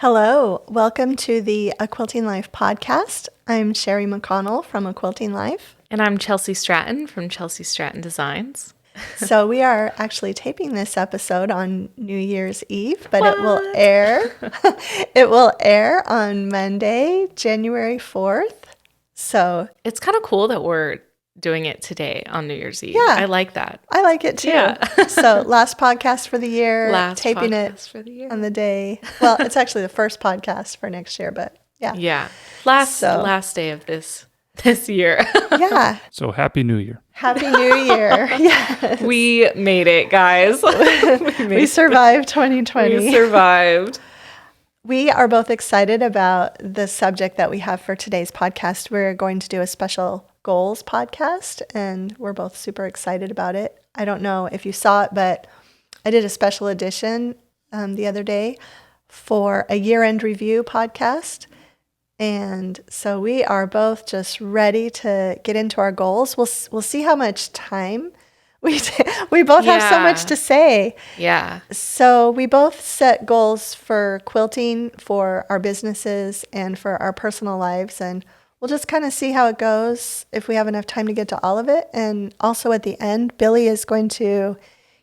Hello, welcome to the A Quilting Life podcast. I'm Sherri McConnell from A Quilting Life. And I'm Chelsi Stratton from Chelsi Stratton Designs. So we are actually taping this episode on New Year's Eve, but it will air. It will air on Monday, January 4th. So it's kind of cool that we're doing it today on New Year's Eve. Yeah, I like that. I like it too. Yeah. So last podcast for the year, taping it for the year. on the day. Well, it's actually the first podcast for next year, but yeah. Yeah. Last day of this year. Yeah. So Happy New Year. Happy New Year. Yes. We made it, guys. We survived 2020. We survived. We are both excited about the subject that we have for today's podcast. We're going to do a special goals podcast, and we're both super excited about it. I don't know if you saw it, but I did a special edition the other day for a year-end review podcast. And so we are both just ready to get into our goals. We'll see how much time we both have so much to say. Yeah. So we both set goals for quilting, for our businesses, and for our personal lives. And we'll just kind of see how it goes, if we have enough time to get to all of it. And also at the end, Billy is going to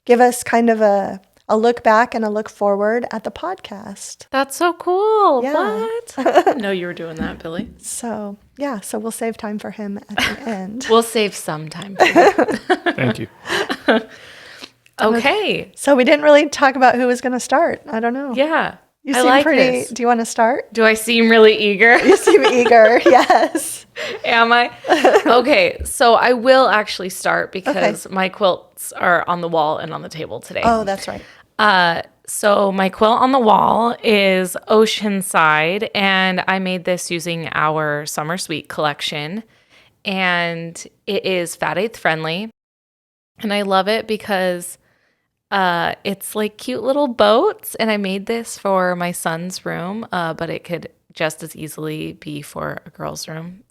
give us kind of a look back and a look forward at the podcast. That's so cool. Yeah. What? I didn't know you were doing that, Billy. So, yeah. So we'll save time for him at the end. We'll save some time for you. Thank you. Okay. So we didn't really talk about who was going to start. I don't know. Yeah. You I seem like pretty. this. Do you want to start? Do I seem really eager? You seem eager. Yes. Am I? Okay, so I will actually start because my quilts are on the wall and on the table today. Oh, that's right. So my quilt on the wall is Oceanside, and I made this using our Summer Sweet collection, and it is Fat Eighth friendly, and I love it because it's like cute little boats, and I made this for my son's room, but it could just as easily be for a girl's room,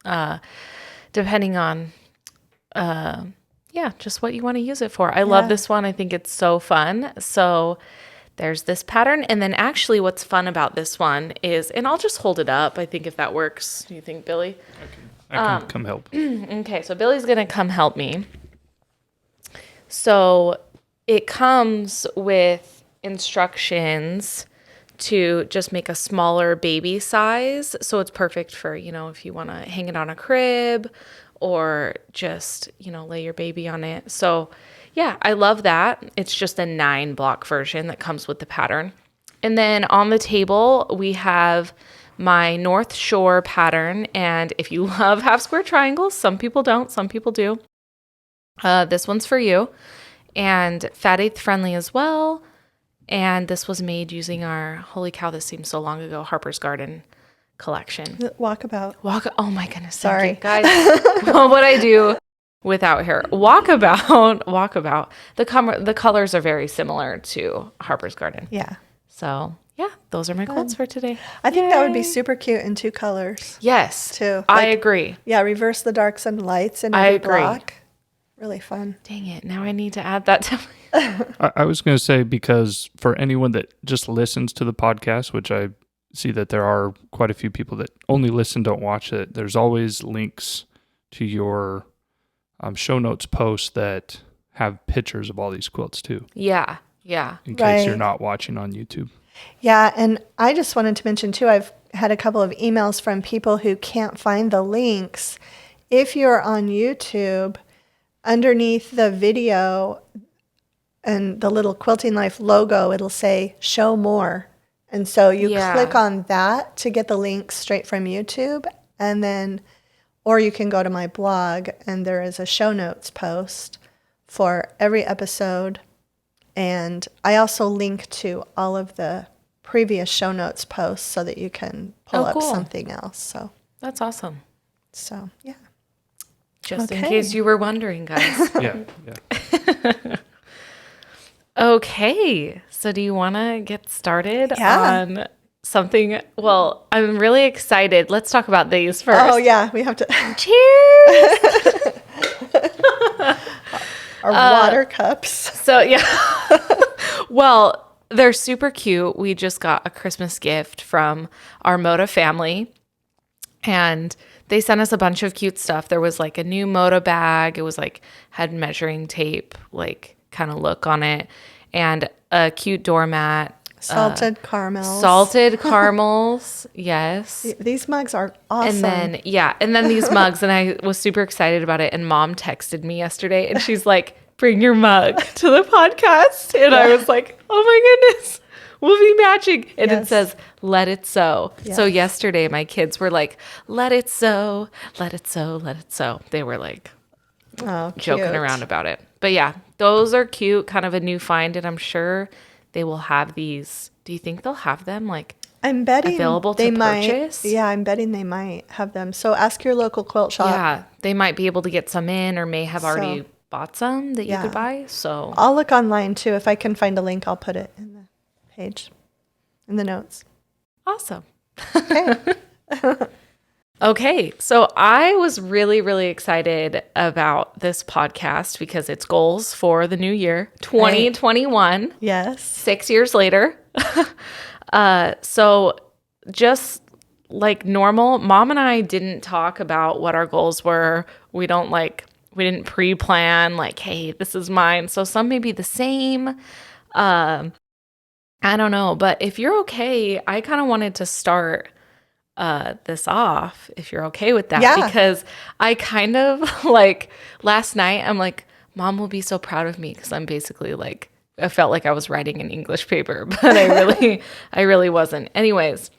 depending on, just what you want to use it for. I love this one. I think it's so fun. So there's this pattern. And then actually what's fun about this one is, and I'll just hold it up, I think, if that works. Do you think, Billy? I can come help. Okay, so Billy's going to come help me. So it comes with instructions to just make a smaller baby size. So it's perfect for, if you want to hang it on a crib or just, lay your baby on it. So yeah, I love that. It's just a 9-block version that comes with the pattern. And then on the table, we have my North Shore pattern. And if you love half square triangles, some people don't, some people do. This one's for you. And Fat Eighth friendly as well. And this was made using our, holy cow, this seems so long ago, Harper's Garden collection. Walkabout. Oh my goodness. Sorry. Guys, what would I do without her? Walkabout. The colors are very similar to Harper's Garden. Yeah. So yeah, those are my quilts for today. I think that would be super cute in 2 colors. Yes. Too. I agree. Yeah, reverse the darks and lights in I every agree. block. Really fun. Dang it. Now I need to add that to I was going to say, because for anyone that just listens to the podcast, which I see that there are quite a few people that only listen, don't watch it, there's always links to your show notes posts that have pictures of all these quilts too. Yeah. In case you're not watching on YouTube. Yeah, and I just wanted to mention too, I've had a couple of emails from people who can't find the links. If you're on YouTube, underneath the video and the little Quilting Life logo, it'll say show more. And so you click on that to get the link straight from YouTube. And then, or you can go to my blog and there is a show notes post for every episode. And I also link to all of the previous show notes posts so that you can pull up something else. So That's awesome. So, yeah. Just in case you were wondering, guys. Yeah. Okay. So do you want to get started Yeah. on something? Well, I'm really excited. Let's talk about these first. Oh, yeah. We have to. Cheers. Our water cups. So, yeah. Well, they're super cute. We just got a Christmas gift from our Moda family, and they sent us a bunch of cute stuff. There was like a new Moda bag. It was like had measuring tape, like kind of look on it, and a cute doormat. Salted caramels. Salted caramels, yes. These mugs are awesome. And then these mugs, and I was super excited about it. And Mom texted me yesterday, and she's like, "Bring your mug to the podcast." And I was like, "Oh my goodness, we'll be matching." And it says, "Let it sow." Yes. So yesterday, my kids were like, "Let it sow, let it sow, let it sow." They were like joking around about it. But yeah, those are cute, kind of a new find, and I'm sure they will have these. Do you think they'll have them I'm betting available to purchase? Yeah, I'm betting they might have them. So ask your local quilt shop. Yeah, they might be able to get some in, or may have already bought some that you could buy. So I'll look online too. If I can find a link, I'll put it in the page, in the notes. awesome. Okay. Okay, so I was really, really excited about this podcast because it's goals for the new year, 2021. Yes. 6 years later. So just like normal, Mom and I didn't talk about what our goals were. We didn't pre-plan like, hey, this is mine. So some may be the same. I don't know. But if you're okay, I kind of wanted to start this off, if you're okay with that. Yeah. Because I kind of like last night, I'm like, Mom will be so proud of me because I'm basically like, I felt like I was writing an English paper, but I really wasn't. Anyways,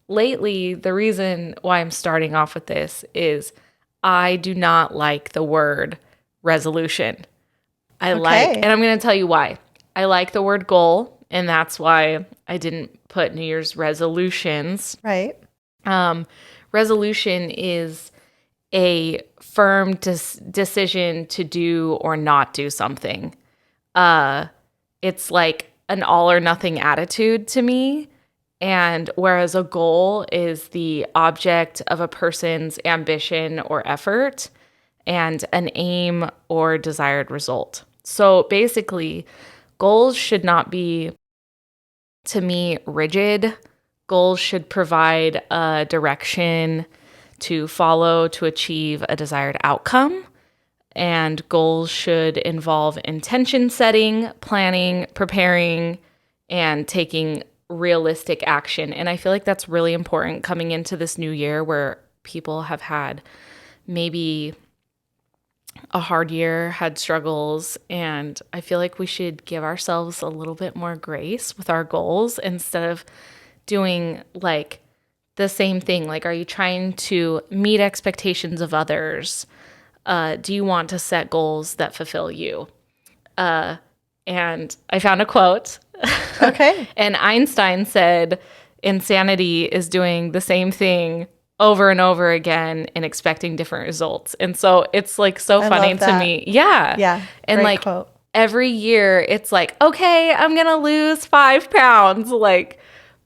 lately, the reason why I'm starting off with this is I do not like the word resolution. And I'm going to tell you why. I like the word goal, and that's why I didn't put New Year's resolutions. Right. Resolution is a firm decision to do or not do something. It's like an all or nothing attitude to me. And whereas a goal is the object of a person's ambition or effort, and an aim or desired result. So basically, goals should not be, to me, rigid. Goals should provide a direction to follow to achieve a desired outcome. And goals should involve intention setting, planning, preparing, and taking realistic action. And I feel like that's really important coming into this new year where people have had maybe a hard year, had struggles, and I feel like we should give ourselves a little bit more grace with our goals instead of doing like the same thing. Like, are you trying to meet expectations of others? Do you want to set goals that fulfill you? And I found a quote. Okay. And Einstein said, insanity is doing the same thing over and over again and expecting different results. And so it's like so funny to me. Yeah. Yeah. And great like quote. every year it's like, okay, I'm going to lose 5 pounds. Like,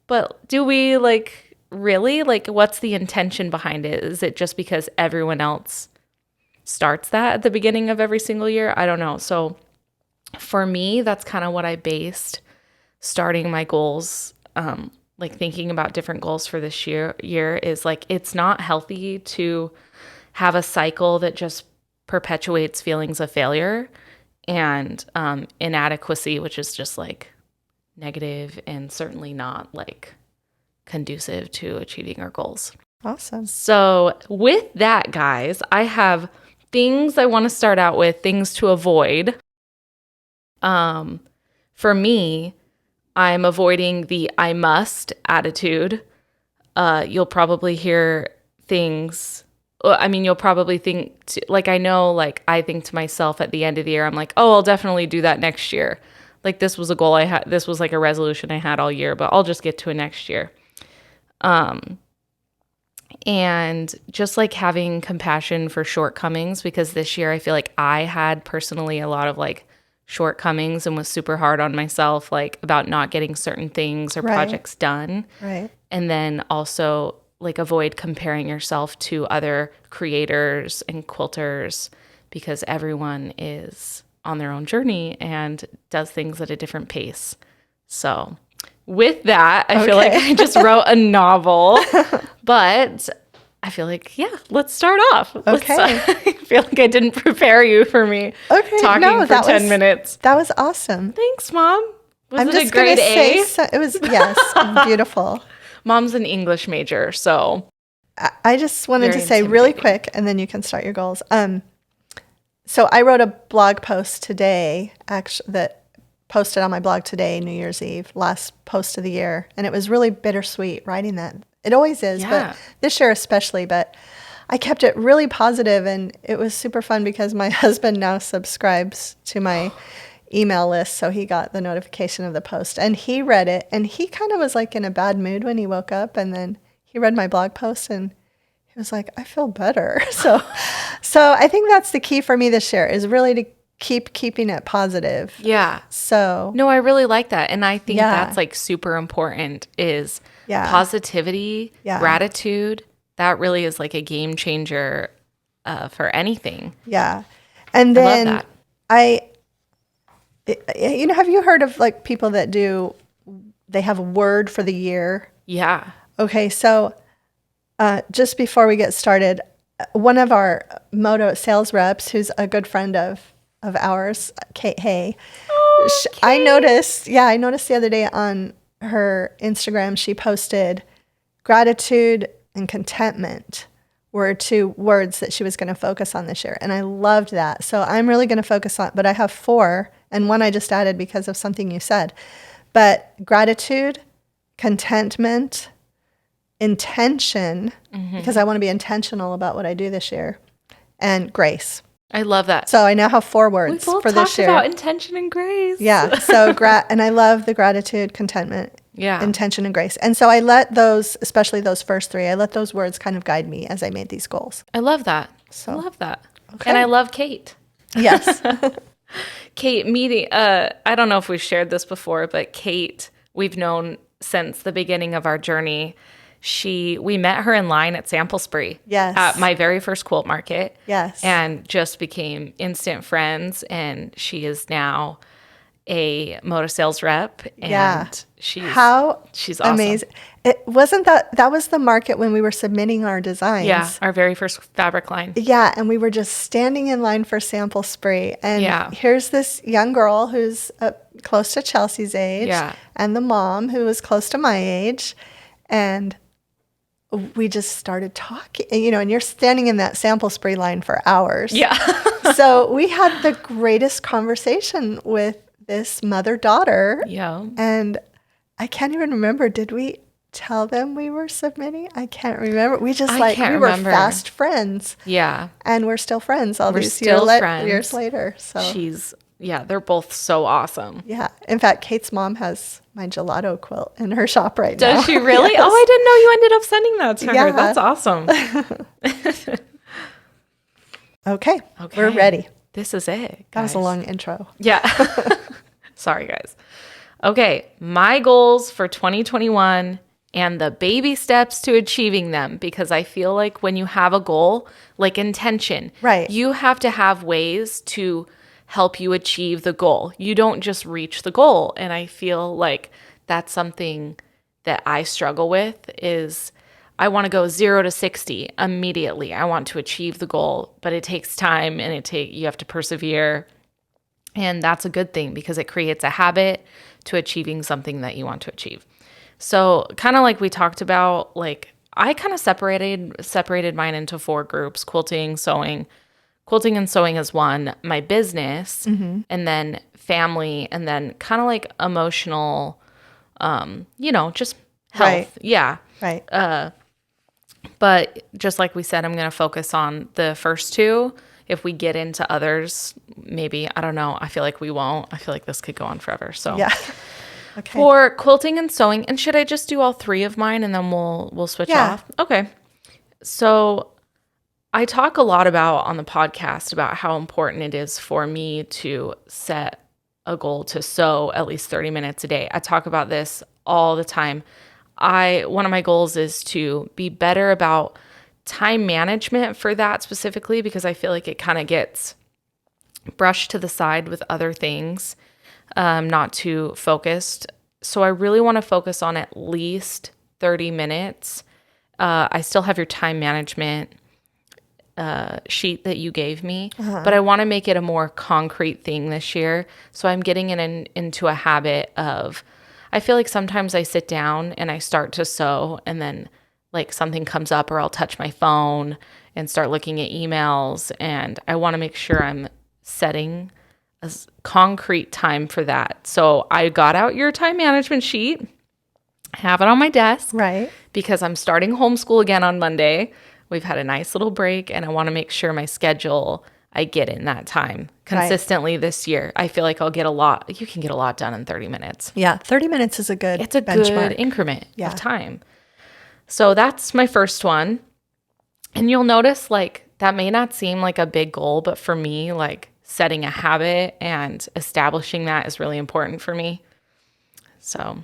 but do we like really like, what's the intention behind it? Is it just because everyone else starts that at the beginning of every single year? I don't know. So for me, that's kind of what I based starting my goals, like thinking about different goals for this year is like, it's not healthy to have a cycle that just perpetuates feelings of failure and inadequacy, which is just like negative and certainly not like conducive to achieving our goals. Awesome. So with that, guys, I have things I want to start out with, things to avoid. For me, I'm avoiding the I must attitude. You'll probably hear things. I mean, you'll probably think, like, I know, like, I think to myself at the end of the year, I'm like, oh, I'll definitely do that next year. Like, this was a goal I had. This was like a resolution I had all year, but I'll just get to it next year. And just like having compassion for shortcomings, because this year I feel like I had personally a lot of like shortcomings and was super hard on myself, like about not getting certain things or projects done. Right. And then also like avoid comparing yourself to other creators and quilters because everyone is on their own journey and does things at a different pace. So with that, I feel like I just wrote a novel, but I feel like, yeah, let's start off. Okay. I feel like I didn't prepare you for me talking for 10 minutes. That was awesome. Thanks, Mom. Was I'm it just a grade A? It was, yes, beautiful. Mom's an English major, so. I just wanted Very to say really quick, and then you can start your goals. So I wrote a blog post today, actually, that posted on my blog today, New Year's Eve, last post of the year. And it was really bittersweet writing that. It always is, but this year especially. But I kept it really positive, and it was super fun because my husband now subscribes to my email list, so he got the notification of the post. And he read it, and he kind of was like in a bad mood when he woke up, and then he read my blog post, and he was like, I feel better. So I think that's the key for me this year, is really to keeping it positive. Yeah. So no, I really like that. And I think that's like super important is positivity, gratitude. That really is like a game changer for anything. Yeah. And then I love that. Have you heard of like people that they have a word for the year? Yeah. Okay. So just before we get started, one of our Moto sales reps, who's a good friend of ours, Kate Hay. Oh, Kate. I noticed the other day on her Instagram, she posted gratitude and contentment were 2 words that she was going to focus on this year. And I loved that. So I'm really going to focus on, but I have 4, and one I just added because of something you said. But gratitude, contentment, intention, because I want to be intentional about what I do this year, and grace. I love that. So I now have 4 words for this year. We both talked about intention and grace. Yeah. So and I love the gratitude, contentment, intention, and grace. And so I let those, especially those first 3, I let those words kind of guide me as I made these goals. I love that. So I love that. Okay. And I love Kate. Yes. Kate meeting. I don't know if we've shared this before, but Kate, we've known since the beginning of our journey. We met her in line at Sample Spree. Yes. At my very first quilt market. Yes. And just became instant friends. And she is now a Moto sales rep. And she's awesome. Amazing. It wasn't that was the market when we were submitting our designs. Yeah, our very first fabric line. Yeah, and we were just standing in line for Sample Spree. And here's this young girl who's close to Chelsi's age. Yeah. And the mom who was close to my age. And we just started talking, and you're standing in that Sample Spree line for hours. Yeah. So we had the greatest conversation with this mother-daughter. Yeah. And I can't even remember, did we tell them we were submitting? I can't remember. We just we were fast friends. Yeah. And we're still friends these years later. So they're both so awesome. Yeah. In fact, Kate's mom has my gelato quilt in her shop right now. Does she really? Yes. Oh, I didn't know you ended up sending that to her. That's awesome. Okay. We're ready. This is it, guys. That was a long intro. Yeah. Sorry, guys. Okay. My goals for 2021 and the baby steps to achieving them, because I feel like when you have a goal, like intention, right, you have to have ways to help you achieve the goal. You don't just reach the goal. And I feel like that's something that I struggle with is I want to go 0 to 60 immediately. I want to achieve the goal, but it takes time and you have to persevere. And that's a good thing because it creates a habit to achieving something that you want to achieve. So kind of like we talked about, like I kind of separated mine into 4 groups: quilting, sewing. Quilting and sewing is one, my business, and then family, and then kind of like emotional, just health. Right. Yeah. Right. But just like we said, I'm going to focus on the first 2. If we get into others, maybe, I don't know. I feel like we won't. I feel like this could go on forever. So yeah. Okay. For quilting and sewing, and should I just do all 3 of mine and then we'll switch off? Okay. So I talk a lot on the podcast about how important it is for me to set a goal to sew at least 30 minutes a day. I talk about this all the time. One of my goals is to be better about time management for that specifically, because I feel like it kind of gets brushed to the side with other things, not too focused so I really want to focus on at least 30 minutes. I still have your time management sheet that you gave me, but I want to make it a more concrete thing this year. So I'm getting into a habit of, I feel like sometimes I sit down and I start to sew and then like something comes up or I'll touch my phone and start looking at emails. And I want to make sure I'm setting a concrete time for that. So I got out your time management sheet, have it on my desk, Right. because I'm starting homeschool again on Monday. We've had a nice little break and I want to make sure my schedule, I get in that time consistently this year. I feel like I'll get a lot. You can get a lot done in 30 minutes. Yeah, 30 minutes is a good It's a benchmark. good increment of time. So that's my first one. And you'll notice like that may not seem like a big goal, but for me, like setting a habit and establishing that is really important for me. So,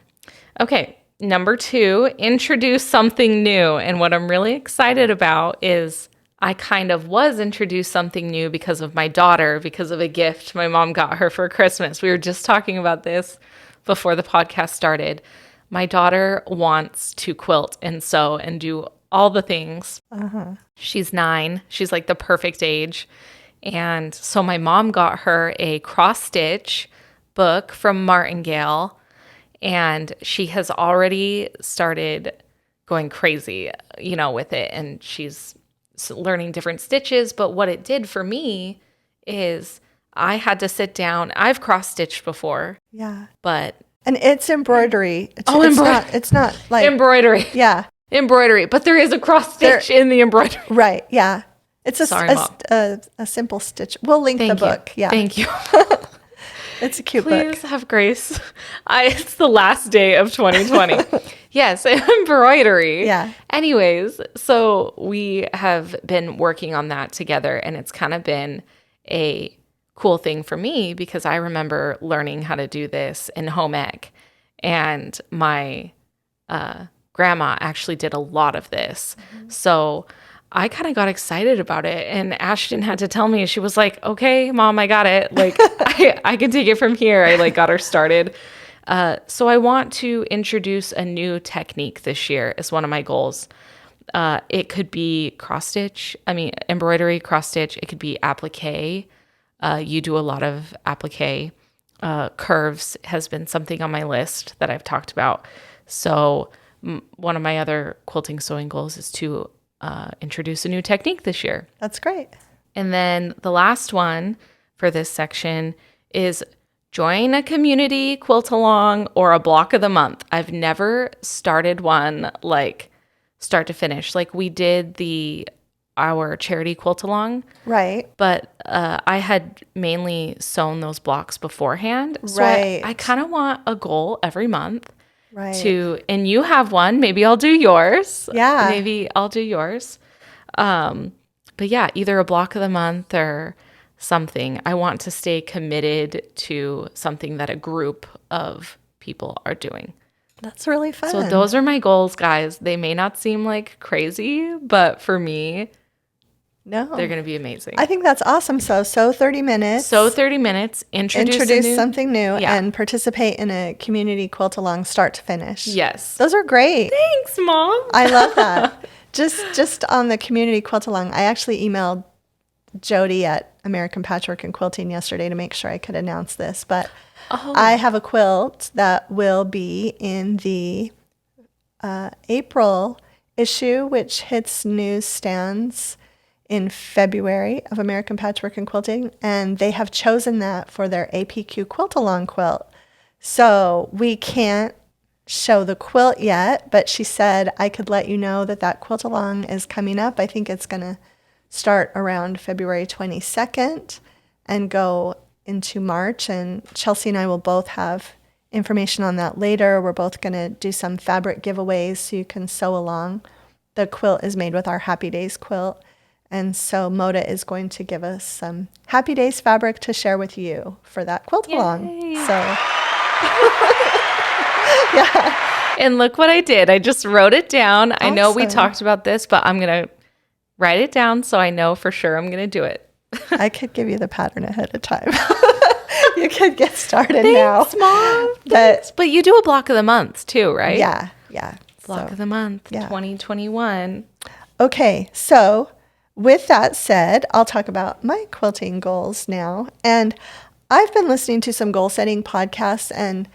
okay. Number 2, introduce something new. And what I'm really excited about is I kind of was introduced something new because of my daughter, because of a gift my mom got her for Christmas. We were just talking about this before the podcast started. My daughter wants to quilt and sew and do all the things. She's 9. She's like the perfect age. And so my mom got her a cross stitch book from Martingale. And she has already started going crazy, with it. And she's learning different stitches. But what it did for me is I had to sit down. I've cross-stitched before. Yeah. But And it's embroidery. It's not like embroidery. Yeah. Embroidery. But there is a cross-stitch in the embroidery. Right. Yeah. It's Sorry, a simple stitch. We'll link the book. Yeah. Thank you. It's a cute book. Please have grace. It's the last day of 2020. Yes, embroidery. Yeah. Anyways, so we have been working on that together, and it's kind of been a cool thing for me because I remember learning how to do this in home ec, and my grandma actually did a lot of this. Mm-hmm. So I kind of got excited about it, and Ashton had to tell me. She was like, "Okay, Mom, I got it. Like, I can take it from here." I got her started. So I want to introduce a new technique this year is one of my goals. It could be embroidery, cross stitch. It could be applique. You do a lot of applique. Curves has been something on my list that I've talked about. So one of my other quilting sewing goals is to introduce a new technique this year. That's great. And then the last one for this section is join a community quilt along or a block of the month. I've never started one like start to finish. Like we did our charity quilt along. Right. But I had mainly sewn those blocks beforehand. So right. I kind of want a goal every month. Right. And you have one. Maybe I'll do yours. Yeah. Maybe I'll do yours. But yeah, either a block of the month or something. I want to stay committed to something that a group of people are doing. That's really fun. So those are my goals, guys. They may not seem like crazy, but for me, they're going to be amazing. I think that's awesome. So 30 minutes. So 30 minutes. Introduce something new and participate in a community quilt along start to finish. Yes. Those are great. Thanks, Mom. I love that. Just on the community quilt along, I actually emailed Jody at American Patchwork and Quilting yesterday to make sure I could announce this. But I have a quilt that will be in the April issue, which hits newsstands in February of American Patchwork and Quilting, and they have chosen that for their APQ quilt along quilt. So we can't show the quilt yet, but she said I could let you know that quilt along is coming up. I think it's going to start around February 22nd and go into March, and Chelsi and I will both have information on that later. We're both going to do some fabric giveaways so you can sew along. The quilt is made with our Happy Days quilt. And so Moda is going to give us some Happy Days fabric to share with you for that quilt along. So, yeah. And look what I did. I just wrote it down. Awesome. I know we talked about this, but I'm going to write it down so I know for sure I'm going to do it. I could give you the pattern ahead of time. You could get started now. Thanks, Mom. But you do a block of the month too, right? Yeah. Block of the month, yeah. 2021. Okay, so with that said, I'll talk about my quilting goals now. And I've been listening to some goal setting podcasts, and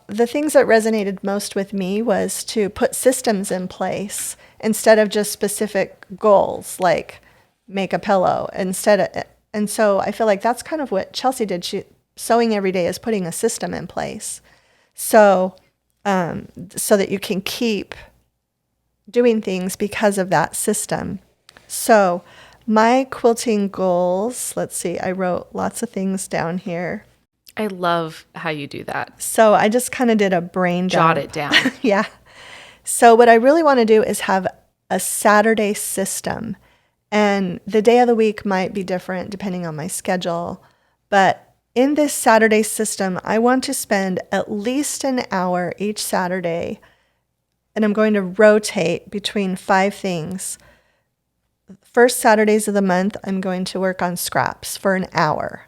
the things that resonated most with me was to put systems in place instead of just specific goals, like make a pillow and so I feel like that's kind of what Chelsi did. Sewing every day is putting a system in place. So that you can keep doing things because of that system. So my quilting goals, let's see, I wrote lots of things down here. I love how you do that. So I just kind of did a brain Jot dump. it down. Yeah. So what I really want to do is have a Saturday system. And the day of the week might be different depending on my schedule. But in this Saturday system, I want to spend at least an hour each Saturday, and I'm going to rotate between 5 things. First Saturdays of the month, I'm going to work on scraps for an hour.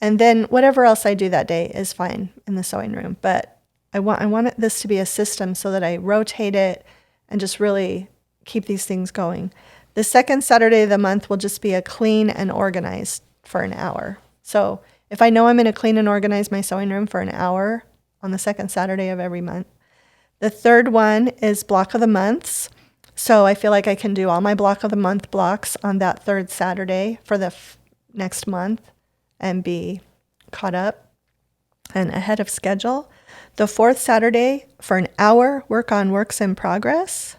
And then whatever else I do that day is fine in the sewing room. But I want this to be a system so that I rotate it and just really keep these things going. The second Saturday of the month will just be a clean and organized for an hour. So if I know I'm going to clean and organize my sewing room for an hour on the second Saturday of every month. The third one is block of the months. So I feel like I can do all my block of the month blocks on that third Saturday for the next month and be caught up and ahead of schedule. The fourth Saturday for an hour, work on works in progress.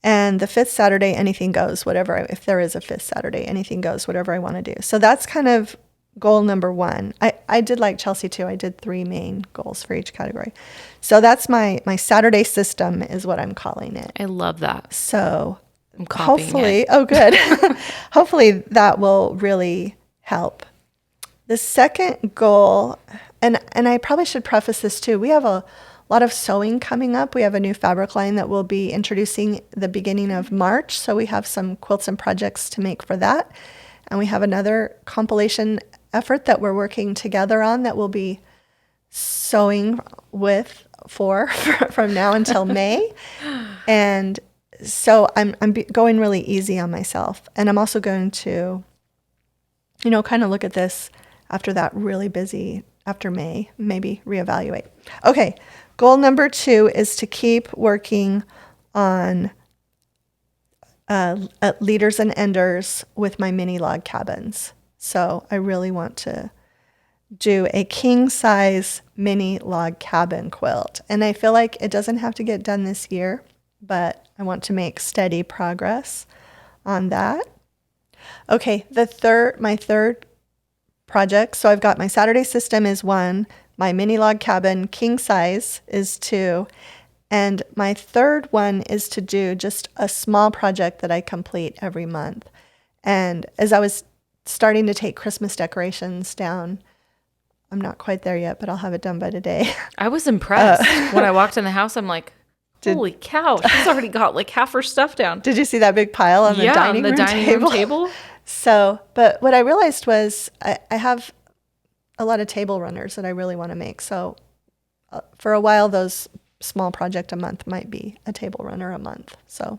And the fifth Saturday, anything goes, if there is a fifth Saturday, anything goes, whatever I want to do. So that's kind of goal number 1. I did like Chelsi too. I did 3 main goals for each category. So that's my Saturday system is what I'm calling it. I love that. So I'm copying hopefully, it. oh good. Hopefully that will really help. The second goal, and I probably should preface this too. We have a lot of sewing coming up. We have a new fabric line that we'll be introducing the beginning of March. So we have some quilts and projects to make for that. And we have another compilation effort that we're working together on that we'll be sewing from now until May. And so I'm going really easy on myself. And I'm also going to, kind of look at this after that really busy, after May, maybe reevaluate. Okay, goal number 2 is to keep working on leaders and enders with my mini log cabins. So I really want to do a king size mini log cabin quilt. And I feel like it doesn't have to get done this year, but I want to make steady progress on that. Okay, my third project. So I've got my Saturday system is 1, my mini log cabin king size is 2, and my third one is to do just a small project that I complete every month. And as I was starting to take Christmas decorations down, I'm not quite there yet, but I'll have it done by today. I was impressed. When I walked in the house, I'm like, holy cow, she's already got like half her stuff down. Did you see that big pile on the dining room table? So, but what I realized was I have a lot of table runners that I really want to make. So for a while, those small project a month might be a table runner a month. So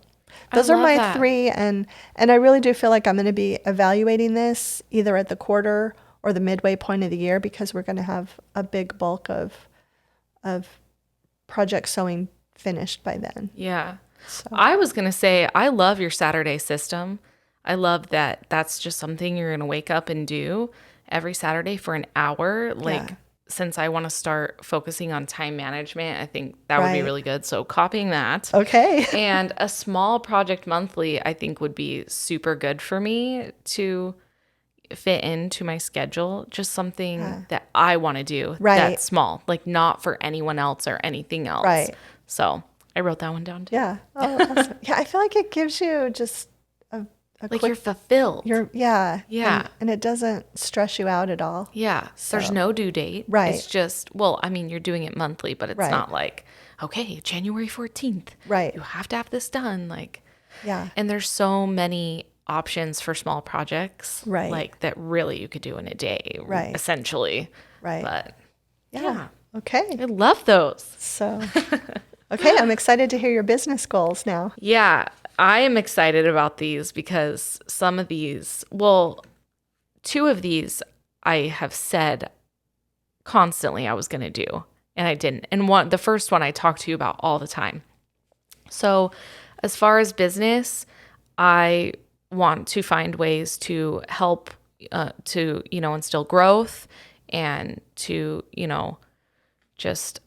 those are my 3. And I really do feel like I'm going to be evaluating this either at the quarter or the midway point of the year, because we're going to have a big bulk of project sewing finished by then. Yeah. So. I was going to say, I love your Saturday system. I love that that's just something you're going to wake up and do every Saturday for an hour. Like, since I want to start focusing on time management, I think that would be really good. So copying that. Okay. And a small project monthly, I think would be super good for me to fit into my schedule. Just something that I want to do that's small, like not for anyone else or anything else. Right. So I wrote that one down too. Yeah. Oh, awesome. Yeah, I feel like it gives you just like you're fulfilled. Yeah. Yeah. And it doesn't stress you out at all. Yeah. So, there's no due date. Right. It's just, you're doing it monthly, but it's not like, okay, January 14th. Right. You have to have this done. Like, yeah. And there's so many options for small projects, Right. like that really you could do in a day, Right. essentially. Right. But Yeah. Okay. I love those. So, okay, I'm excited to hear your business goals now. Yeah, I am excited about these because some of these, well, two of these I have said constantly I was going to do, and I didn't. And the first one I talk to you about all the time. So, as far as business, I want to find ways to help to, instill growth and to, just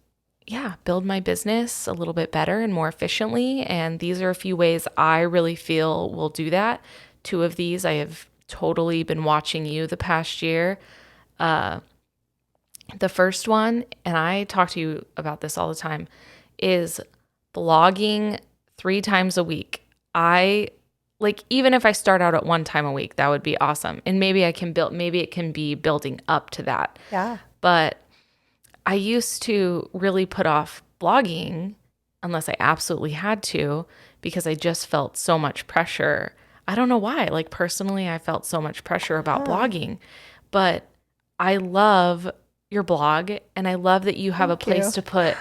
build my business a little bit better and more efficiently. And these are a few ways I really feel will do that. Two of these I have totally been watching you the past year. The first one, and I talk to you about this all the time, is blogging 3 times a week. Even if I start out at 1 time a week, that would be awesome. And maybe it can be building up to that. Yeah. But I used to really put off blogging unless I absolutely had to, because I just felt so much pressure. I don't know why. Like, personally, I felt so much pressure about blogging. But I love your blog, and I love that you have a place to put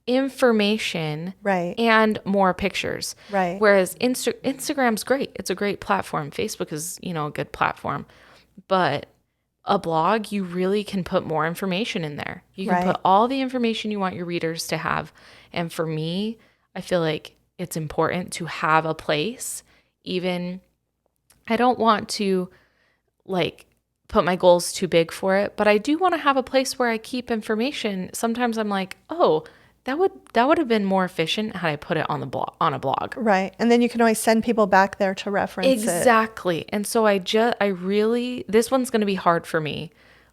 information Right. and more pictures. Right. Whereas Instagram's great. It's a great platform. Facebook is, a good platform. But a blog, you really can put more information in there. You can put all the information you want your readers to have. And for me, I feel like it's important to have a place. Even, I don't want to put my goals too big for it, but I do want to have a place where I keep information. Sometimes I'm like, oh, that would have been more efficient had I put it on a blog. Right. And then you can always send people back there to reference it. Exactly. And so this one's going to be hard for me,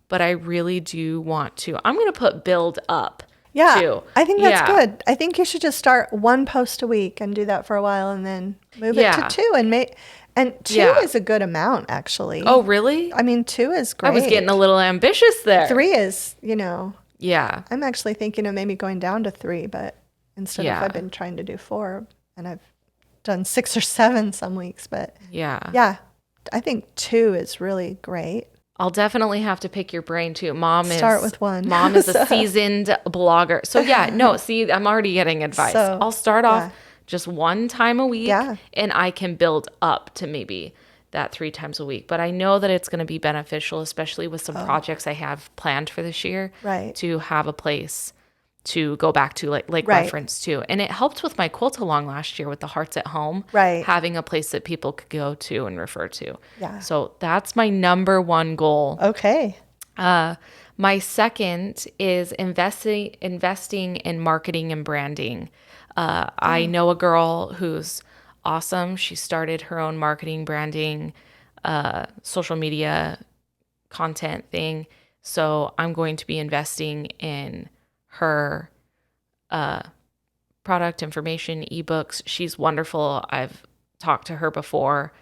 but I really do want to. I'm going to put build up. Yeah. Too. I think that's good. I think you should just start 1 post a week and do that for a while, and then move it to 2 and 2 is a good amount, actually. Oh, really? I mean, 2 is great. I was getting a little ambitious there. 3 is, Yeah. I'm actually thinking of maybe going down to 3, but instead of I've been trying to do 4, and I've done 6 or 7 some weeks, but yeah, I think 2 is really great. I'll definitely have to pick your brain too. Start with 1. Mom is a seasoned blogger. So see, I'm already getting advice. So, I'll start off just 1 time a week, and I can build up to maybe that 3 times a week. But I know that it's going to be beneficial, especially with some projects I have planned for this year, to have a place to go back to, reference to. And it helped with my quilt along last year with the Hearts at Home, having a place that people could go to and refer to. Yeah. So that's my number 1 goal. Okay. My second is investing in marketing and branding. I know a girl who's awesome. She started her own marketing, branding, social media content thing. So I'm going to be investing in her product information, ebooks. She's wonderful. I've talked to her before.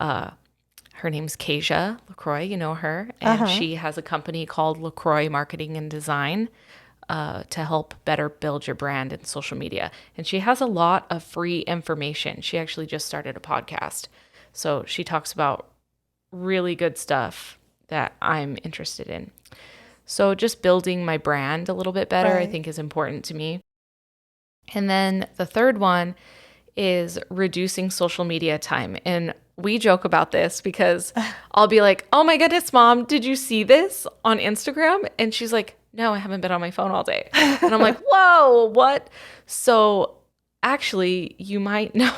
Her name's Kasia LaCroix. You know her. And she has a company called LaCroix Marketing and Design to help better build your brand in social media. And she has a lot of free information. She actually just started a podcast. So she talks about really good stuff that I'm interested in. So just building my brand a little bit better, I think, is important to me. And then the third one is reducing social media time. And we joke about this because I'll be like, oh my goodness, Mom, did you see this on Instagram? And she's like, no, I haven't been on my phone all day. And I'm like, whoa, what? So actually, you might know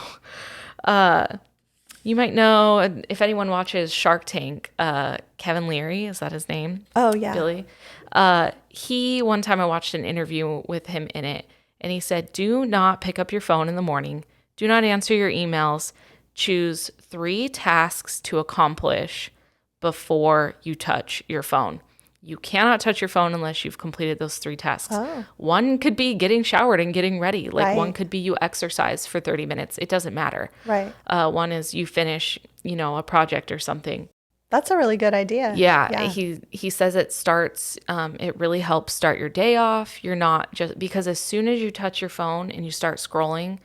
if anyone watches Shark Tank, Kevin Leary, is that his name? Oh, yeah. Billy. One time I watched an interview with him in it, and he said, do not pick up your phone in the morning. Do not answer your emails. Choose 3 tasks to accomplish before you touch your phone. You cannot touch your phone unless you've completed those 3 tasks. Oh. One could be getting showered and getting ready. One could be you exercise for 30 minutes. It doesn't matter. Right. One is you finish, a project or something. That's a really good idea. Yeah. He says it starts, it really helps start your day off. You're not just, because as soon as you touch your phone and you start scrolling,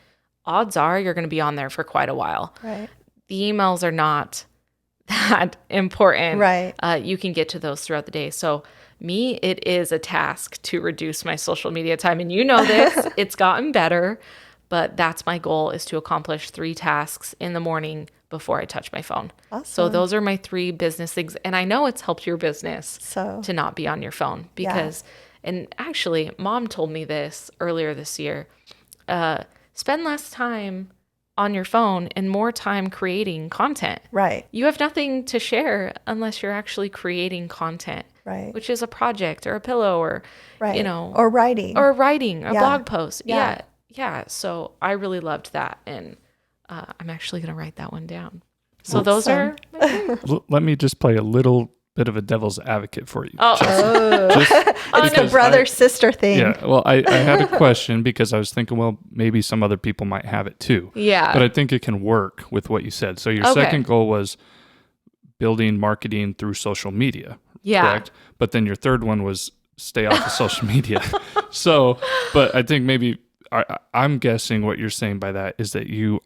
odds are you're going to be on there for quite a while. Right. the emails are not that important. Right. You can get to those throughout the day. So me, it is a task to reduce my social media time. And you know this, it's gotten better, but that's my goal, is to accomplish 3 tasks in the morning before I touch my phone. Awesome. So those are my 3 business things. And I know it's helped your business So to not be on your phone because, and actually Mom told me this earlier this year, spend less time on your phone and more time creating content. right. You have nothing to share unless you're actually creating content, Right. which is a project or a pillow or, Right. you know, Or writing. or writing a Yeah. blog post. Yeah. Yeah. So I really loved that. And I'm actually going to write that one down. So those are my things. Let me just play a little bit of a devil's advocate for you. Oh, It's the because brother-sister thing. Yeah, well, I had a question because I was thinking, well, maybe some other people might have it too. yeah. But I think it can work with what you said. So your Okay. second goal was building marketing through social media, Yeah. correct? But then your third one was stay off of social media. So, but I think maybe I'm guessing what you're saying by that is that you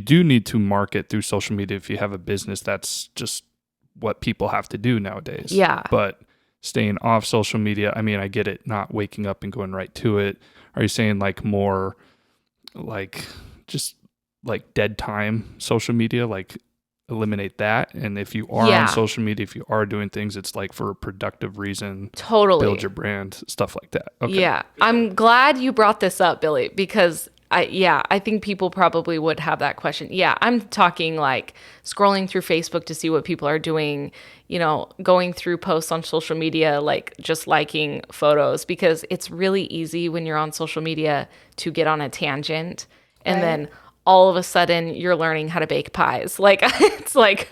do need to market through social media if you have a business. That's just what people have to do nowadays. Yeah. But staying off social media, I mean, I get it, not waking up and going right to it. Are you saying like more like just like dead time social media, like eliminate that? And if you are on social media, if you are doing things, it's like for a productive reason, Totally. build your brand, stuff like that. Okay. Yeah. I'm glad you brought this up, Billy, because I think people probably would have that question. Yeah, I'm talking like scrolling through Facebook to see what people are doing, you know, going through posts on social media, like just liking photos, because it's really easy when you're on social media to get on a tangent and then all of a sudden you're learning how to bake pies. Like it's like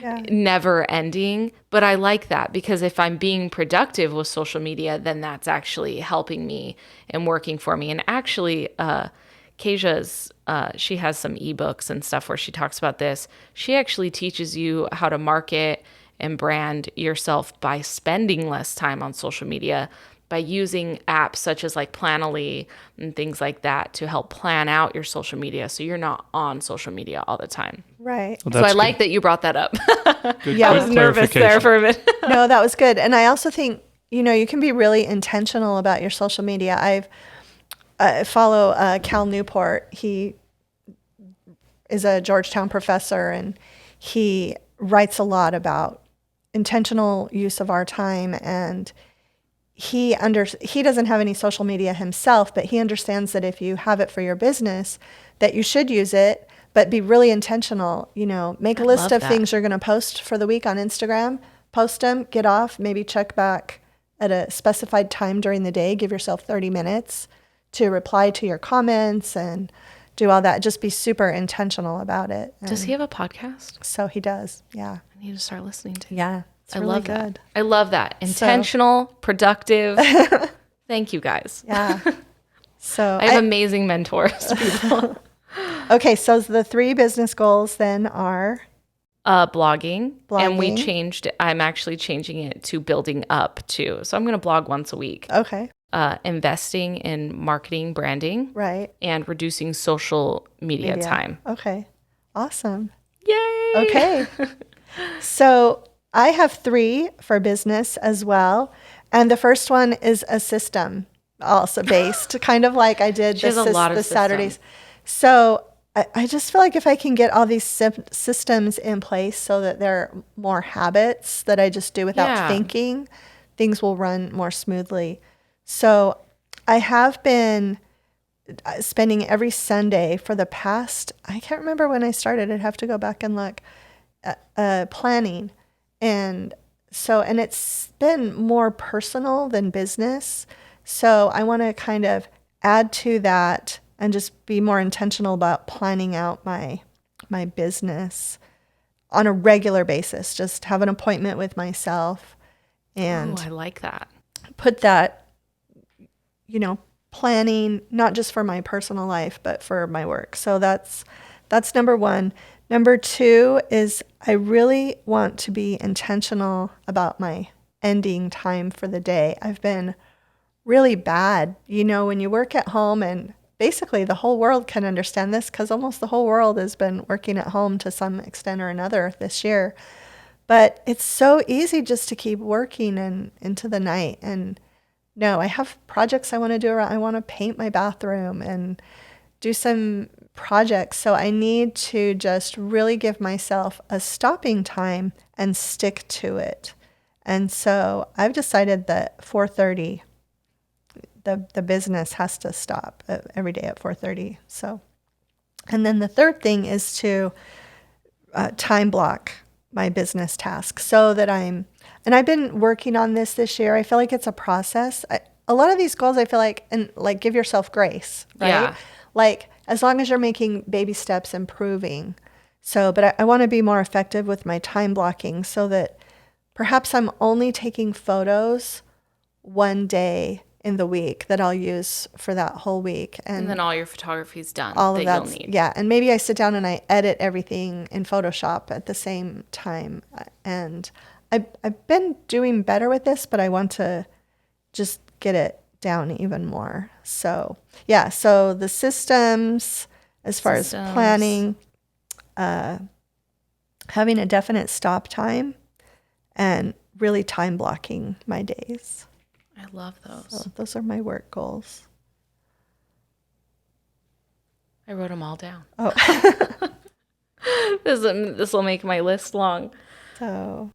never ending. But I like that because if I'm being productive with social media, then that's actually helping me and working for me. And actually, Kasia's, she has some ebooks and stuff where she talks about this. She actually teaches you how to market and brand yourself by spending less time on social media, by using apps such as like Planoly and things like that to help plan out your social media so you're not on social media all the time. Right. Well, So I that's like that you brought that up. Yeah, I was nervous there for a minute. No, that was good. And I also think, you know, you can be really intentional about your social media. I follow Cal Newport. He is a Georgetown professor, and he writes a lot about intentional use of our time. And he doesn't have any social media himself, but he understands that if you have it for your business, that you should use it, but be really intentional. You know, make a list of things you're going to post for the week on Instagram, post them, get off, maybe check back at a specified time during the day, give yourself 30 minutes to reply to your comments and do all that. Just be super intentional about it. Does he have a podcast? So he does. Yeah. I need to start listening to. Yeah. It's really love good. that. I love that. Intentional, productive. Thank you guys. Yeah. So I have amazing mentors. People. Okay. So the 3 business goals then are Blogging. And Blogging. I'm actually changing it to building up too. So I'm going to blog once a week. okay. Investing in marketing, branding, Right. and reducing social media time. Okay. Awesome. Yay! Okay. So I have 3 for business as well. And the first one is a system, also based, kind of like I did She has a lot of the Saturdays. So I just feel like if I can get all these systems in place so that they're more habits that I just do without thinking, things will run more smoothly. So I have been spending every Sunday for the past, I can't remember when I started. I'd have to go back and look, planning. And it's been more personal than business. So I want to kind of add to that and just be more intentional about planning out my business on a regular basis. Just have an appointment with myself and I like that. put that, you know, planning, not just for my personal life, but for my work. So that's number 1. Number 2 is I really want to be intentional about my ending time for the day. I've been really bad. You know, when you work at home and basically the whole world can understand this because almost the whole world has been working at home to some extent or another this year. But it's so easy just to keep working and into the night. And no, I have projects I want to do. I want to paint my bathroom and do some projects. So I need to just really give myself a stopping time and stick to it. And so I've decided that 4:30, the business has to stop every day at 4:30. So, and then the third thing is to time block my business tasks so that and I've been working on this year. I feel like it's a process. A lot of these goals, I feel like, and like give yourself grace, right? Yeah. Like as long as you're making baby steps, improving. So, but I want to be more effective with my time blocking so that perhaps I'm only taking photos one day in the week that I'll use for that whole week. And then all your photography's done all of that that, you'll need. yeah. And maybe I sit down and I edit everything in Photoshop at the same time. And I've been doing better with this, but I want to just get it down even more. So yeah, so the systems, as far as planning, having a definite stop time, and really time blocking my days. I love those. So those are my work goals. I wrote them all down. Oh, This will make my list long. so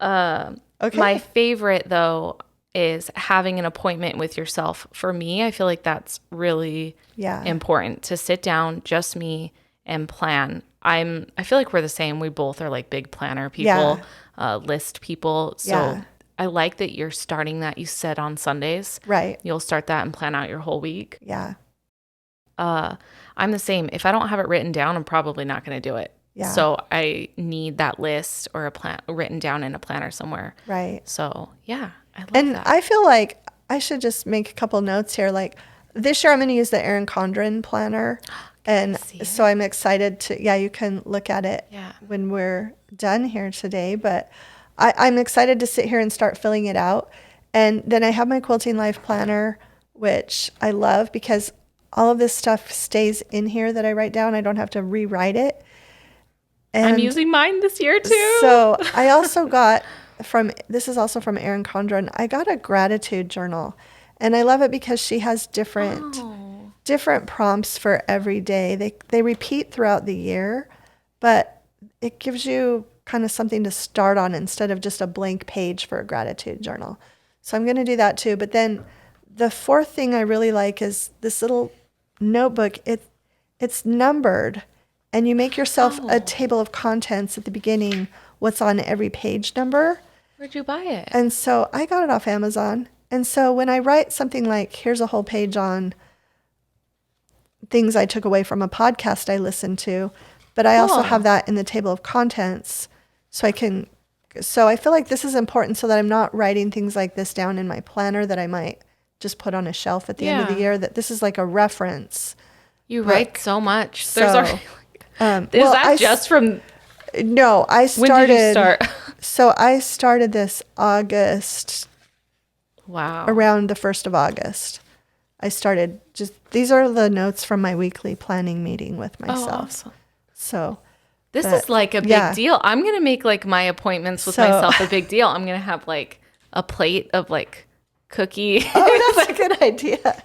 Okay. My favorite, though, is having an appointment with yourself. For me, I feel like that's really important to sit down, just me, and plan. I feel like we're the same. We both are like big planner people, list people. So I like that you're starting that. You said on Sundays. Right. You'll start that and plan out your whole week. Yeah. I'm the same. If I don't have it written down, I'm probably not going to do it. Yeah. So I need that list or a plan written down in a planner somewhere. Right. So yeah, I love and that. I feel like I should just make a couple notes here. Like this year, I'm going to use the Erin Condren planner. And so I'm excited to, you can look at it when we're done here today. But I'm excited to sit here and start filling it out. And then I have my Quilting Life planner, which I love because all of this stuff stays in here that I write down. I don't have to rewrite it. And I'm using mine this year too. So I also got this is also from Erin Condren. I got a gratitude journal, and I love it because she has different prompts for every day. They repeat throughout the year, but it gives you kind of something to start on instead of just a blank page for a gratitude journal. So I'm going to do that too. But then the fourth thing I really like is this little notebook. It's numbered. And you make yourself a table of contents at the beginning, what's on every page number. Where'd you buy it? And so I got it off Amazon. And so when I write something like, here's a whole page on things I took away from a podcast I listened to, but I also have that in the table of contents. So I feel like this is important so that I'm not writing things like this down in my planner that I might just put on a shelf at the end of the year, that this is like a reference. You write so much. So, There's already... Is that just from... No, I started... When did you start? So I started this August. Wow. Around the 1st of August. I started these are the notes from my weekly planning meeting with myself. Oh, awesome. So... This is like a big deal. I'm going to make like my appointments with myself a big deal. I'm going to have like a plate of like cookie. Oh, that's a good idea.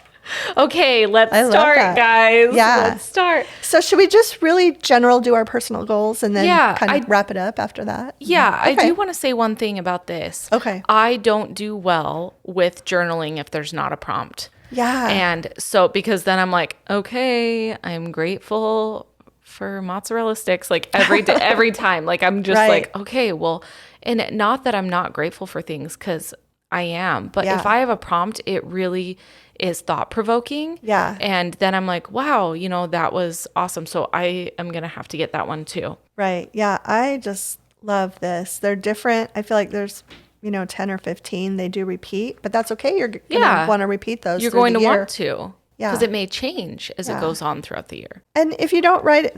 Okay, let's start, guys. Yeah. Let's start. So should we just really general do our personal goals and then kind of wrap it up after that? Yeah, okay. I do want to say one thing about this. Okay. I don't do well with journaling if there's not a prompt. Yeah. And so, because then I'm like, okay, I'm grateful for mozzarella sticks like every day, every time. Like I'm just like, okay, well, and not that I'm not grateful for things, because I am, but if I have a prompt, it really is thought-provoking. Yeah. And then I'm like, wow, that was awesome. So I am going to have to get that one too. Right. Yeah. I just love this. They're different. I feel like there's, 10 or 15. They do repeat, but that's okay. You're going to want to repeat those. You're going to want to. Yeah. Because it may change as it goes on throughout the year. And if you don't write it,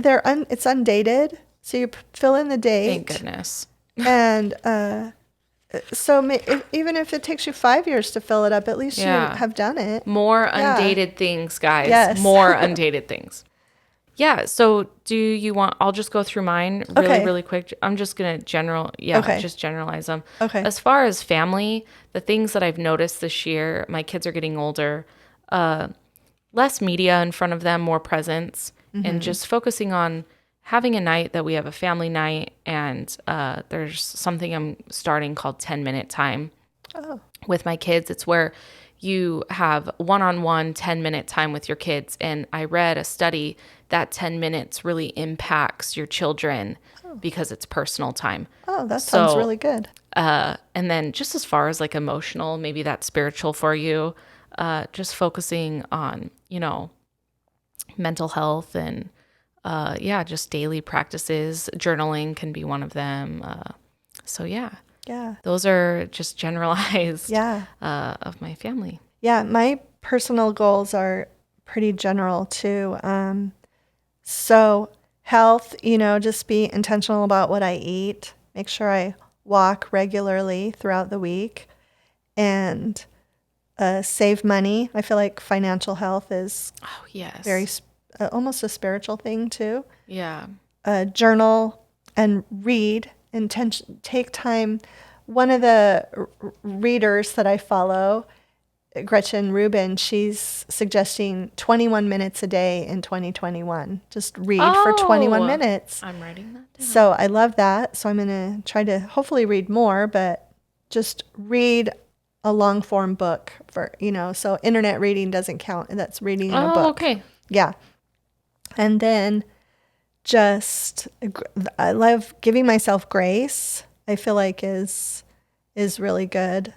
it's undated. So you fill in the date. Thank goodness. And So even if it takes you 5 years to fill it up, at least Yeah. you have done it. More Yeah. undated things, guys. Yes. More undated things. Yeah. So do you want, I'll just go through mine really, Okay. really quick. I'm just going to Okay. just generalize them. Okay. As far as family, the things that I've noticed this year, my kids are getting older, less media in front of them, more presence, and just focusing on having a night that we have a family night. And there's something I'm starting called 10-minute time with my kids. It's where you have one-on-one 10-minute time with your kids. And I read a study that 10 minutes really impacts your children because it's personal time. Oh, that sounds So, really good. And then just as far as like emotional, maybe that's spiritual for you, just focusing on, mental health and, just daily practices. Journaling can be one of them. Yeah. Those are just generalized Yeah. of my family. Yeah. My personal goals are pretty general too. So health, just be intentional about what I eat. Make sure I walk regularly throughout the week and save money. I feel like financial health is Oh, yes. very almost a spiritual thing too. Yeah. Journal and read. Take time. One of the readers that I follow, Gretchen Rubin, she's suggesting 21 minutes a day in 2021. Just read for 21 Oh, minutes. I'm writing that down. So I love that. So I'm going to try to hopefully read more, but just read a long form book so internet reading doesn't count. And that's reading in a book. Okay. Yeah. And then I love giving myself grace. I feel like is really good.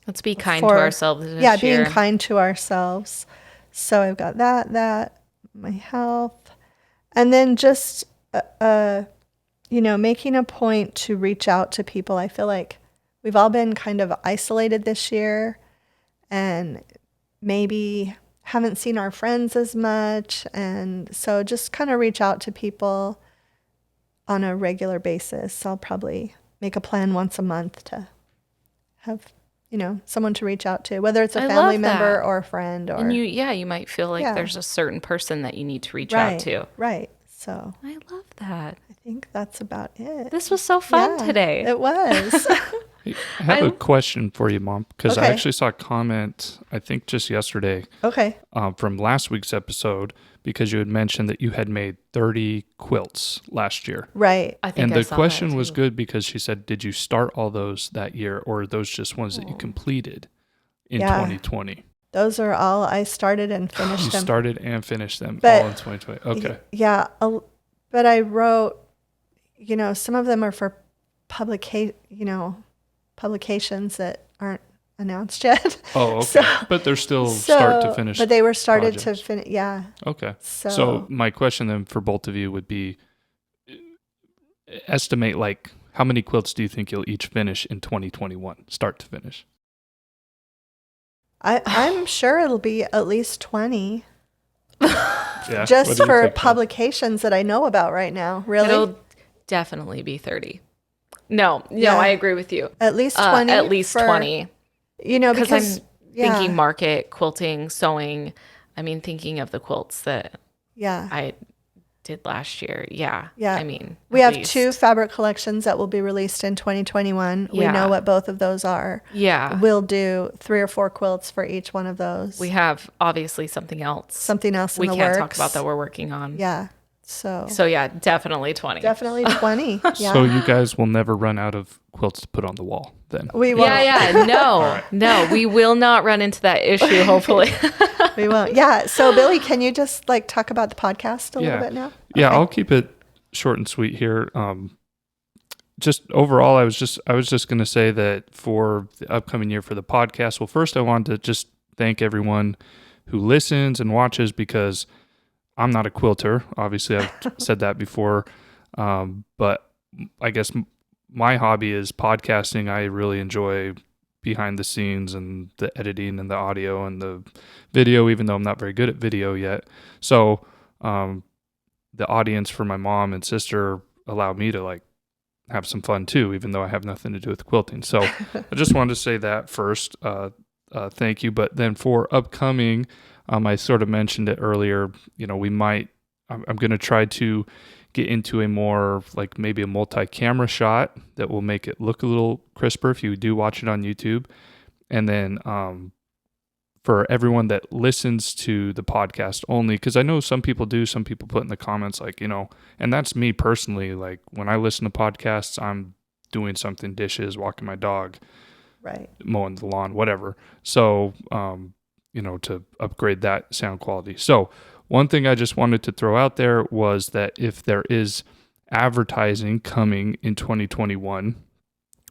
Let's be kind to ourselves this Yeah, year. being kind to ourselves. So I've got that, my health. And then just, making a point to reach out to people. I feel like we've all been kind of isolated this year and maybe haven't seen our friends as much. And so just kind of reach out to people on a regular basis. I'll probably make a plan once a month to have someone to reach out to, whether it's a I family love member that. or a friend or And you might feel like Yeah. there's a certain person that you need to reach out to. Right. So I love that. I think that's about it. This was so fun Yeah, today. It was. Hey, I have a question for you, Mom, because I Okay. actually saw a comment, I think just yesterday, Okay. from last week's episode, because you had mentioned that you had made 30 quilts last year. Right. I think And I the saw question that was too. good because she said, did you start all those that year, or are those just ones that you completed in Yeah. 2020? Those are all I started and You finished them. started and finished them But- all in 2020. Okay. Yeah. But I wrote, some of them are for publications that aren't announced yet. Oh, okay. So- But they're still start to finish. But they were started projects. to finish. Yeah. Okay. So, So my question then for both of you would be, estimate like how many quilts do you think you'll each finish in 2021, start to finish? I'm sure it'll be at least 20 Yeah. just What do you for think, Mom? publications that I know about right now. Really? It'll definitely be 30. No, Yeah. I agree with you. At least 20? At least for- 20. Because I'm yeah, thinking market, quilting, sewing. I mean, thinking of the quilts that yeah. I did last year. Yeah. Yeah. I mean, We at have least. 2 fabric collections that will be released in 2021. We Yeah. know what both of those are. Yeah. We'll do 3 or 4 quilts for each one of those. We have obviously something else. Something else in we the can't works. talk about that we're working on. Yeah. So So definitely 20. definitely 20. Yeah. So you guys will never run out of quilts to put on the wall then. we won't. Yeah. No, we will not run into that issue, hopefully. We won't. Yeah. So Billy, can you just talk about the podcast a little bit now? Yeah, Okay. I'll keep it short and sweet here. Just overall, I was just going to say that for the upcoming year for the podcast, well, first I wanted to just thank everyone who listens and watches, because I'm not a quilter. Obviously, I've said that before. But I guess my hobby is podcasting. I really enjoy behind the scenes and the editing and the audio and the video, even though I'm not very good at video yet. So, the audience for my mom and sister allowed me to have some fun too, even though I have nothing to do with quilting. So I just wanted to say that first. Thank you. But then for upcoming, I sort of mentioned it earlier, I'm going to try to get into a more like maybe a multi-camera shot that will make it look a little crisper if you do watch it on YouTube. And then for everyone that listens to the podcast only, because I know some people do, some people put in the comments like, and that's me personally, like when I listen to podcasts, I'm doing something, dishes, walking my dog, right, mowing the lawn, whatever. So, to upgrade that sound quality. So one thing I just wanted to throw out there was that if there is advertising coming in 2021,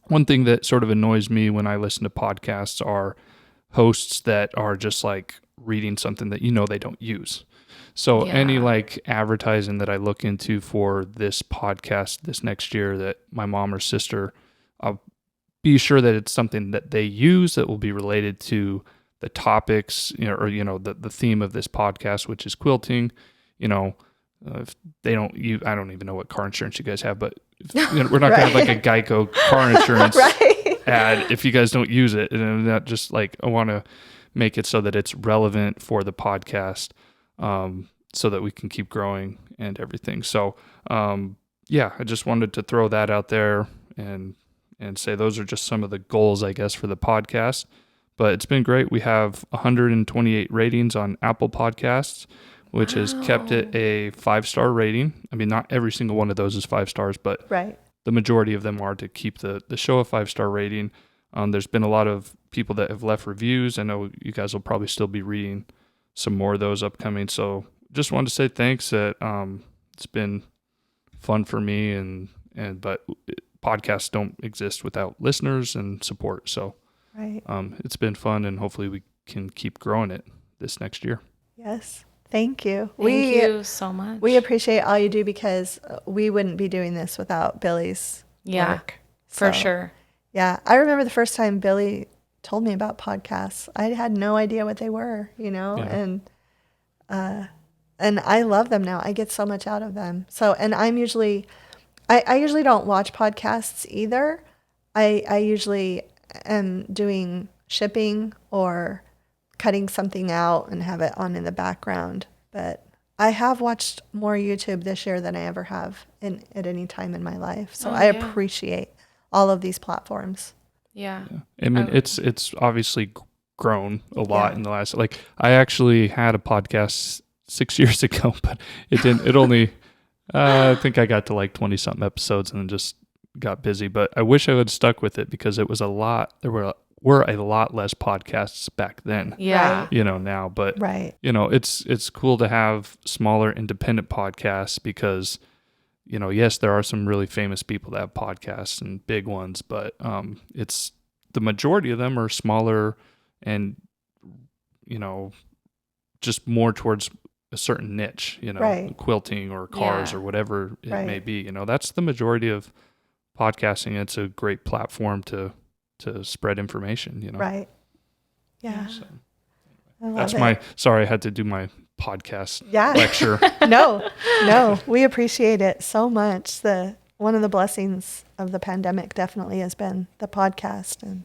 one thing that sort of annoys me when I listen to podcasts are hosts that are just like reading something that they don't use. So any like advertising that I look into for this podcast this next year that my mom or sister, I'll be sure that it's something that they use that will be related to the topics, the theme of this podcast, which is quilting. If they don't use, I don't even know what car insurance you guys have, but we're not going to have like a Geico car insurance ad if you guys don't use it. And that just like, I want to make it so that it's relevant for the podcast, so that we can keep growing and everything. So, I just wanted to throw that out there and say those are just some of the goals, I guess, for the podcast. But it's been great. We have 128 ratings on Apple Podcasts, which has kept it a 5-star rating. I mean, not every single one of those is 5 stars, but the majority of them are to keep the show a 5-star rating. There's been a lot of people that have left reviews. I know you guys will probably still be reading some more of those upcoming. So just wanted to say thanks. That it's been fun for me, but podcasts don't exist without listeners and support. So it's been fun, and hopefully we can keep growing it this next year. Yes. Thank you. Thank you so much. We appreciate all you do, because we wouldn't be doing this without Billy's work. For sure. Yeah. I remember the first time Billy told me about podcasts. I had no idea what they were, and I love them now. I get so much out of them. So, and I usually don't watch podcasts either. I usually am doing shipping or cutting something out and have it on in the background. But I have watched more YouTube this year than I ever have at any time in my life. So I appreciate all of these platforms. Yeah. I mean, it's obviously grown a lot in the last, like, I actually had a podcast 6 years ago, but it only, I think I got to like 20 something episodes and then just got busy, but I wish I would have stuck with it, because it was there were a lot less podcasts back then. Yeah. Now, but it's cool to have smaller independent podcasts, because yes, there are some really famous people that have podcasts and big ones, but it's the majority of them are smaller and just more towards a certain niche, quilting or cars or whatever it may be. That's the majority of podcasting. It's a great platform to spread information, Right. Yeah. So, that's sorry, I had to do my podcast lecture. No, we appreciate it so much. One of the blessings of the pandemic definitely has been the podcast, and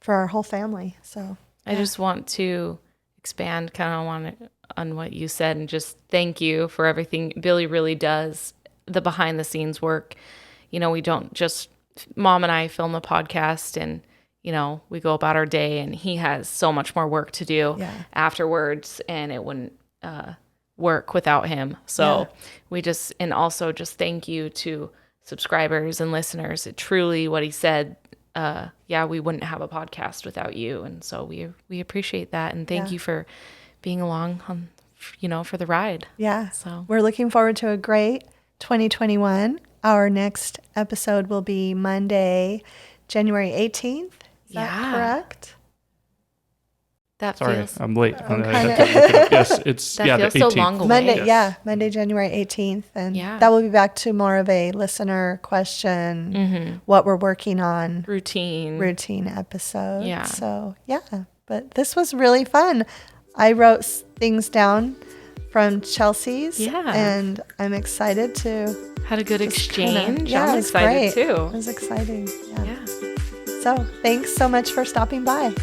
for our whole family. So I just want to expand on what you said, and just thank you for everything. Billy really does the behind the scenes work. We don't just, Mom and I film the podcast and, we go about our day, and he has so much more work to do afterwards, and it wouldn't work without him. So and also just thank you to subscribers and listeners. It truly, what he said, we wouldn't have a podcast without you. And so we appreciate that. And thank you for being along on, for the ride. Yeah. So we're looking forward to a great 2021. Our next episode will be Monday, January 18th. Is that correct? Sorry, feels, I'm late. Yes, it's that feels the 18th. so long away. Monday, Monday, January 18th, and that will be back to more of a listener question, what we're working on, routine episode. Yeah. So but this was really fun. I wrote things down from Chelsi's. Yeah. And I'm excited to. Had a good exchange. Yeah, I'm it was excited great. too. It was exciting. Yeah. Yeah. So thanks so much for stopping by.